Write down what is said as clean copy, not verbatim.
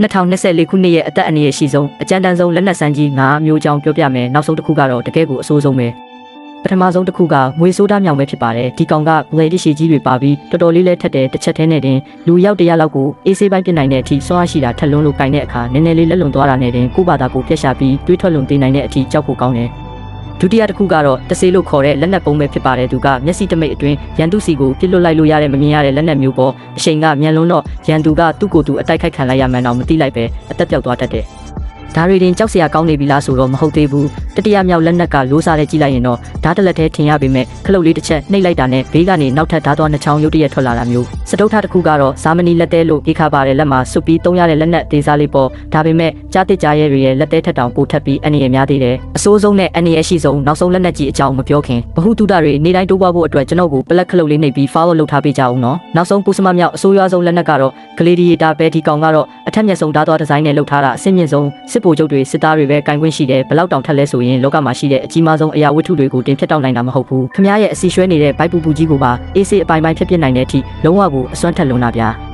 2024ခုနှစ်ရဲ့အသက်အန္တရာယ်ရှိဆုံးအကြမ်းတမ်းဆုံးလက်နက်စမ်းကြီး9မျိုးကြောင်းပြောပြမယ်နောက်ဆုံးတစ်ခုကတော့တကယ်ကိုအဆိုးဆုံးပဲပထမဆုံးတစ်ခုကငွေဆိုးသားမြောင်ပဲဖြစ်ပါတယ်ဒီကောင်ကဘလေဒစ်ရှည်ကြီးတွေပါပြီးတော်တော်လေးလဲထက်တယ်တစ်ချက်သေးနဲ့တင်လူရောက်100လောက်ကိုအေးဆေးပိုင်းပြနိုင်တဲ့အထိစွမ်းအားရှိတာထက်လွန်းလို့ကင်တဲ့အခါနည်းနည်းလေးလက်လွန်သွားတာနဲ့တင်ကိုယ့်ဘာသာကိုဖျက်ရှာပြီးတွေးထွက်လွန်တင်နိုင်တဲ့အထိကြောက်ဖို့ကောင်းတယ်ဒုတိယတစ်ခုကတော့တဆေးလို့ခေါ်တဲ့လက်နက်ပုံးပဲဖြစ်ပါတယ်သူကမျက်စိတမိတ်အတွင်းရန်သူစီကိုပြစ်လွတ်လိုက်လို့ရတဲ့မမြင်ရတဲ့လက်နက်မျိုးပေါ်အချိန်ကမြန်လွန်းတော့ရန်သူကသူ့ကိုယ်သူအတိုက်ခိုက်ခံလိုက်ရမှန်းတော့မသိလိုက်ပဲအသက်ပြောက်သွားတတ်တယ်ဒါတွေတင်ကြောက်စရာကောင်းနေပြီလားဆိုတော့မဟုတ်သေးဘူးတတိယမြောက်လက်နက်ကလိုးစားတဲ့ကြည့်လိုက်ရင်တော့ဓာတ်တလက်ထဲထင်ရပေမဲ့ခလုတ်လေးတစ်ချက်နှိပ်လိုက်တာနဲ့ဘေးကနေနောက်ထပ်ဓာတ်သွားနှချောင်းရုပ်တရက်ထွက်လာတာမျိုးစတုထတစ်ခုကတော့ဇာမနီလက်သေးလို့ဧခါပါတဲ့လက်မှာစွပ်ပြီးသုံးရတဲ့လက်နက်သေးစားလေးပေါ်ဒါပေမဲ့ကြားတစ်ကြားရဲတွေရဲ့လက်သေးထက်တောင်ပိုထပ်ပြီးအနေရများသေးတယ်အစိုးဆုံးနဲ့အနေရရှိဆုံးနောက်ဆုံးလက်နက်ကြီးအကြောင်းမပြောခင်ဘဟုတုဒတွေနေတိုင်းတိုးပွားဖို့အတွက်ကျွန်တော်ကိုပလက်ခလုတ်လေးနှိပ်ပြီး follow လုပ်ထားပေးကြအောင်နော်နောက်ဆုံးပူစမမြောက်အစိုးရဆုံးလက်နက်ကတော့ဂလေဒီယေတာပဲဒီကောင်ကတော့အထက်မြက်ဆုံးဓာတ်သွားဒီဇိုင်းနဲ့လုပ်ထားတာအဆင့်မြင့်ဆုံးစစ်ဗိုလ်ချုပ်တွေစစ်သားတွေပဲကင်ခွင့်ရှိတယ်ဘလောက်တောင်ထက်လဲဆိုရင်လောကမှာရှိတဲ့အကြီးမားဆုံးအရာဝတ္ထုတွေကိုတင်ဖြတ်တောက်နိုင်တာမဟုတ်ဘူးခမရဲ့အစီရွှဲနေတဲ့ဘိုက်ပူပူကြီးကိုပါအေးစေးအပိုင်းပိုင်းဖြစ်ဖြစ်နိုင်တဲ့အထိလုံးဝကိုအစွမ်းထက်လွန်တာဗျာ